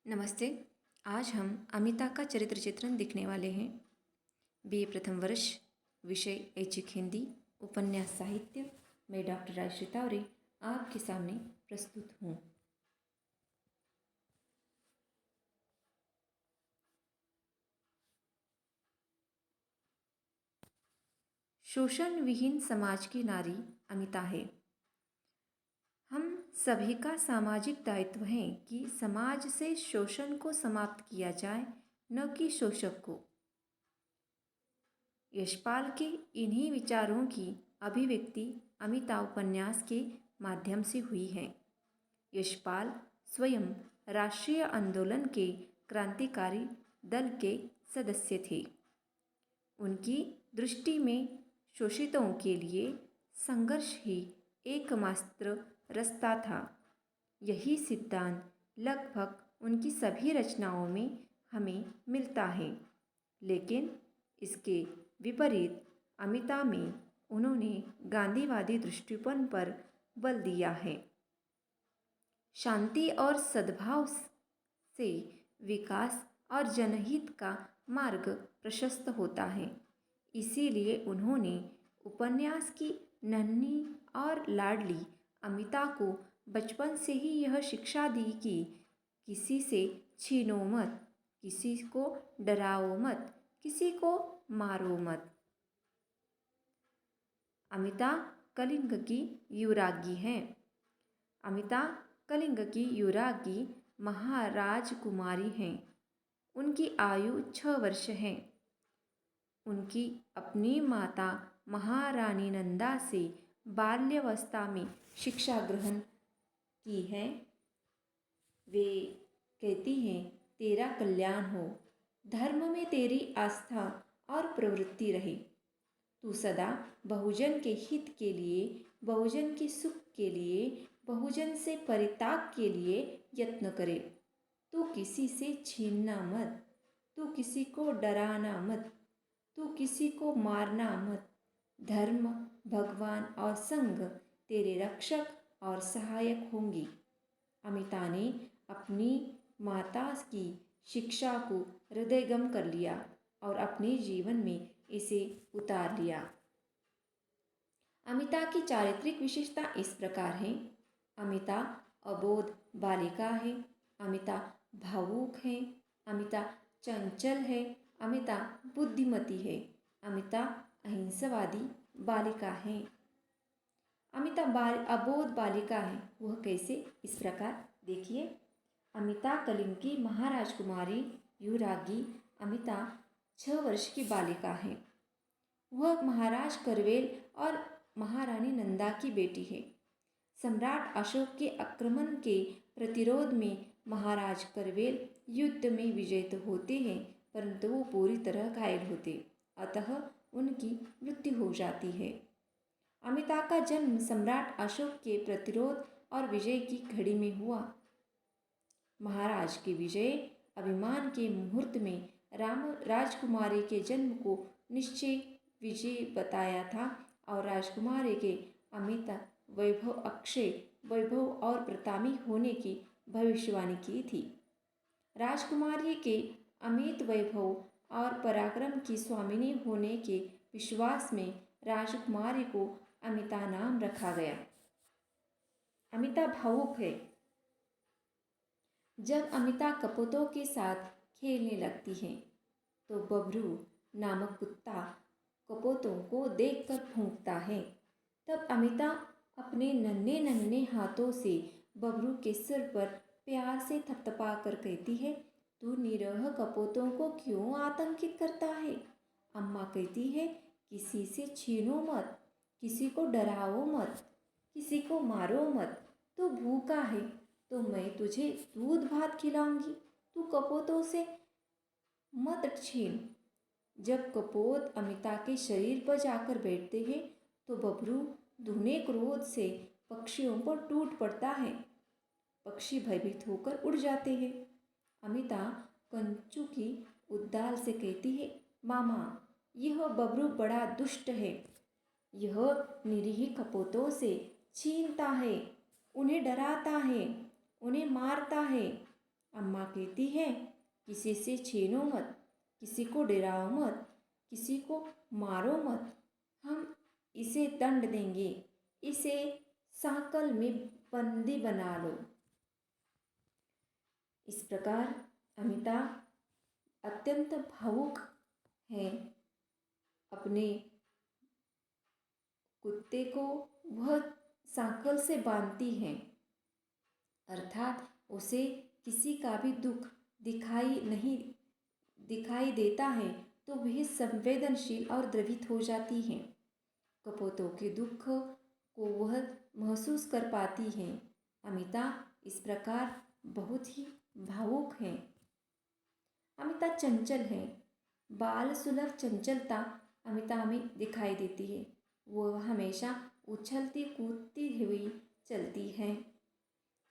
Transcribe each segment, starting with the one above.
नमस्ते। आज हम अमिता का चरित्र चित्रण देखने वाले हैं। बीए प्रथम वर्ष, विषय ऐच्छिक हिंदी, उपन्यास साहित्य। मैं डॉक्टर राजश्री तावरे आपके सामने प्रस्तुत हूँ। शोषण विहीन समाज की नारी अमिता है। हम सभी का सामाजिक दायित्व है कि समाज से शोषण को समाप्त किया जाए, न कि शोषक को। यशपाल के इन्हीं विचारों की अभिव्यक्ति अमिता उपन्यास के माध्यम से हुई है। यशपाल स्वयं राष्ट्रीय आंदोलन के क्रांतिकारी दल के सदस्य थे। उनकी दृष्टि में शोषितों के लिए संघर्ष ही एकमात्र रास्ता था। यही सिद्धांत लगभग उनकी सभी रचनाओं में हमें मिलता है, लेकिन इसके विपरीत अमिता में उन्होंने गांधीवादी दृष्टिकोण पर बल दिया है। शांति और सद्भाव से विकास और जनहित का मार्ग प्रशस्त होता है। इसीलिए उन्होंने उपन्यास की नन्ही और लाडली अमिता को बचपन से ही यह शिक्षा दी कि किसी से छीनो मत, किसी को डराओ मत, किसी को मारो मत। अमिता कलिंग की युवरागी हैं। अमिता कलिंग की युवरागी महाराजकुमारी हैं। उनकी आयु 6 वर्ष है। उनकी अपनी माता महारानी नंदा से बाल्यावस्था में शिक्षा ग्रहण की है। वे कहती हैं, तेरा कल्याण हो, धर्म में तेरी आस्था और प्रवृत्ति रहे। तू सदा बहुजन के हित के लिए, बहुजन के सुख के लिए, बहुजन से परिताप के लिए यत्न करे। तू किसी से छीनना मत, तू किसी को डराना मत, तू किसी को मारना मत। धर्म, भगवान और संघ तेरे रक्षक और सहायक होंगी। अमिता ने अपनी माता की शिक्षा को हृदयंगम कर लिया और अपने जीवन में इसे उतार लिया। अमिता की चारित्रिक विशेषता इस प्रकार है। अमिता अबोध बालिका है, अमिता भावुक है, अमिता चंचल है, अमिता बुद्धिमती है, अमिता अहिंसावादी बालिका है। अमिता अबोध बालिका है, वह कैसे? इस प्रकार देखिए। अमिता कलिंग की महाराजकुमारी युवरागी अमिता 6 वर्ष की बालिका है। वह महाराज करवेल और महारानी नंदा की बेटी है। सम्राट अशोक के आक्रमण के प्रतिरोध में महाराज करवेल युद्ध में विजयी तो होते हैं, परंतु वो पूरी तरह घायल होते, अतः उनकी मृत्यु हो जाती है। अमिता का जन्म सम्राट अशोक के प्रतिरोध और विजय की घड़ी में हुआ। महाराज के विजय अभिमान के मुहूर्त में राजकुमारी के जन्म को निश्चय विजय बताया था और राजकुमारी के अमिता वैभव, अक्षय वैभव और प्रतापी होने की भविष्यवाणी की थी। राजकुमारी के अमित वैभव और पराक्रम की स्वामिनी होने के विश्वास में राजकुमारी को अमिता नाम रखा गया। अमिता भावुक है। जब अमिता कपोतों के साथ खेलने लगती है तो बबरू नामक कुत्ता कपोतों को देखकर भौंकता है। तब अमिता अपने नन्हे नन्हे हाथों से बबरू के सिर पर प्यार से थपथपा कर कहती है, तू निरीह कपोतों को क्यों आतंकित करता है? अम्मा कहती है, किसी से छीनो मत, किसी को डराओ मत, किसी को मारो मत। तू भूखा है तो मैं तुझे दूध भात खिलाऊंगी, तू कपोतों से मत छीन। जब कपोत अमिता के शरीर पर जाकर बैठते हैं तो बबरू धुने क्रोध से पक्षियों पर टूट पड़ता है। पक्षी भयभीत होकर उड़ जाते हैं। अमिता कंचू की उद्दाल से कहती है, मामा, यह बबरू बड़ा दुष्ट है। यह निरीह कपोतों से छीनता है, उन्हें डराता है, उन्हें मारता है। अम्मा कहती है, किसी से छीनो मत, किसी को डराओ मत, किसी को मारो मत, हम इसे दंड देंगे, इसे सांकल में बंदी बना लो। इस प्रकार अमिता अत्यंत भावुक है। अपने कुत्ते को वह सांकल से बांधती है, अर्थात उसे किसी का भी दुख दिखाई देता है तो वह संवेदनशील और द्रवित हो जाती है। कपोतों के दुख को वह महसूस कर पाती है। अमिता इस प्रकार बहुत ही भावुक है। अमिता चंचल है। बाल सुलभ चंचलता अमिता में दिखाई देती है। वह हमेशा उछलती कूदती हुई चलती है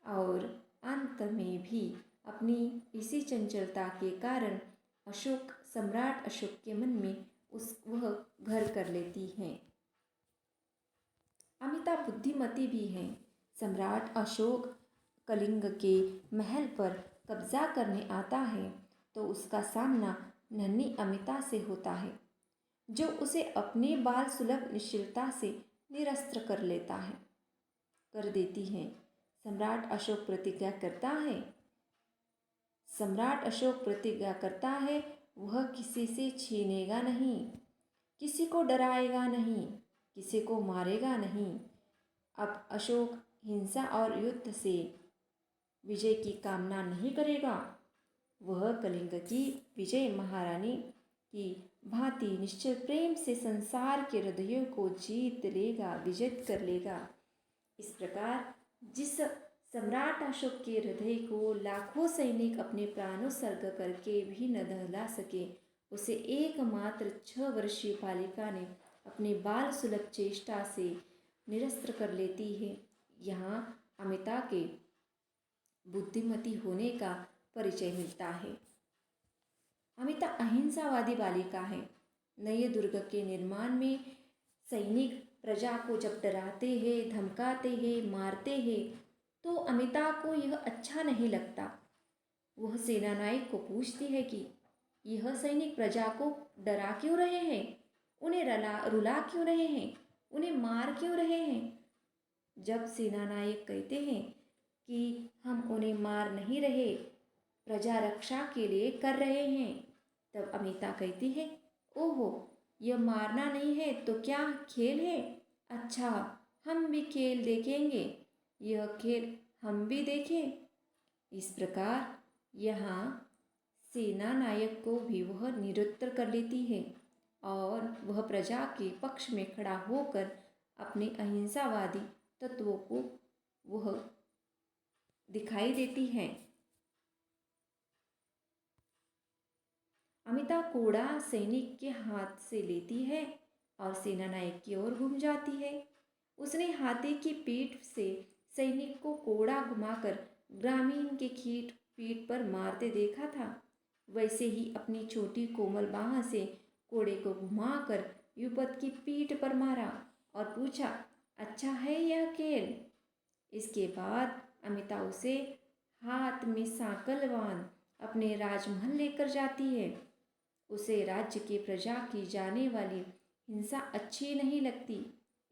और अंत में भी अपनी इसी चंचलता के कारण सम्राट अशोक के मन में वह घर कर लेती है। अमिता बुद्धिमती भी है। सम्राट अशोक कलिंग के महल पर कब्जा करने आता है तो उसका सामना नन्ही अमिता से होता है, जो उसे अपनी बाल सुलभ निश्चलता से निरस्त्र कर देती है। सम्राट अशोक प्रतिज्ञा करता है वह किसी से छीनेगा नहीं, किसी को डराएगा नहीं, किसी को मारेगा नहीं। अब अशोक हिंसा और युद्ध से विजय की कामना नहीं करेगा। वह कलिंग की विजय महारानी की भांति निश्चल प्रेम से संसार के हृदयों को जीत लेगा, विजित कर लेगा। इस प्रकार जिस सम्राट अशोक के हृदय को लाखों सैनिक अपने प्राणोत्सर्ग करके भी न दहला सके, उसे एकमात्र 6 वर्षीय बालिका ने अपनी बाल सुलभ चेष्टा से निरस्त्र कर लेती है। यहाँ अमिता के बुद्धिमती होने का परिचय मिलता है। अमिता अहिंसावादी बालिका है। नए दुर्ग के निर्माण में सैनिक प्रजा को जब डराते हैं, धमकाते हैं, मारते हैं तो अमिता को यह अच्छा नहीं लगता। वह सेनानायक को पूछती है कि यह सैनिक प्रजा को डरा क्यों रहे हैं, उन्हें रुला क्यों रहे हैं, उन्हें मार क्यों रहे हैं। जब सेनानायक कहते हैं कि हम उन्हें मार नहीं रहे, प्रजा रक्षा के लिए कर रहे हैं, तब अमिता कहती है, ओहो, यह मारना नहीं है तो क्या खेल है? अच्छा, हम भी खेल देखेंगे, यह खेल हम भी देखें। इस प्रकार यहाँ सेनानायक को भी वह निरुत्तर कर लेती है और वह प्रजा के पक्ष में खड़ा होकर अपने अहिंसावादी तत्वों को वह दिखाई देती है। अमिता कोड़ा सैनिक के हाथ से लेती है और सेनानायक की ओर घूम जाती है। उसने हाथी की पीठ से सैनिक को कोड़ा घुमाकर ग्रामीण के पीठ पर मारते देखा था। वैसे ही अपनी छोटी कोमल बाह से कोड़े को घुमाकर युवत की पीठ पर मारा और पूछा, अच्छा है यह खेल? इसके बाद अमिता उसे हाथ में सांकल बांध अपने राजमहल लेकर जाती है। उसे राज्य के प्रजा की जाने वाली हिंसा अच्छी नहीं लगती,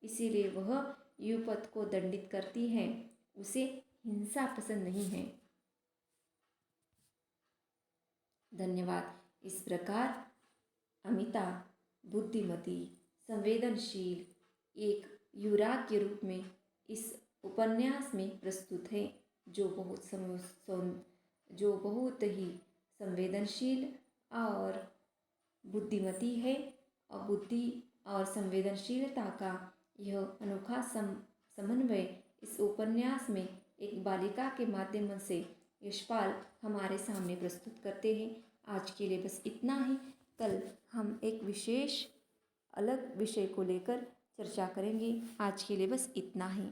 इसीलिए वह युवत को दंडित करती है। उसे हिंसा पसंद नहीं है। धन्यवाद। इस प्रकार अमिता बुद्धिमती, संवेदनशील एक युवराज के रूप में इस उपन्यास में प्रस्तुत है, जो बहुत ही संवेदनशील और बुद्धिमती है। और बुद्धि और संवेदनशीलता का यह अनोखा समन्वय इस उपन्यास में एक बालिका के माध्यम से यशपाल हमारे सामने प्रस्तुत करते हैं। आज के लिए बस इतना ही। कल हम एक विशेष अलग विषय को लेकर चर्चा करेंगे। आज के लिए बस इतना ही।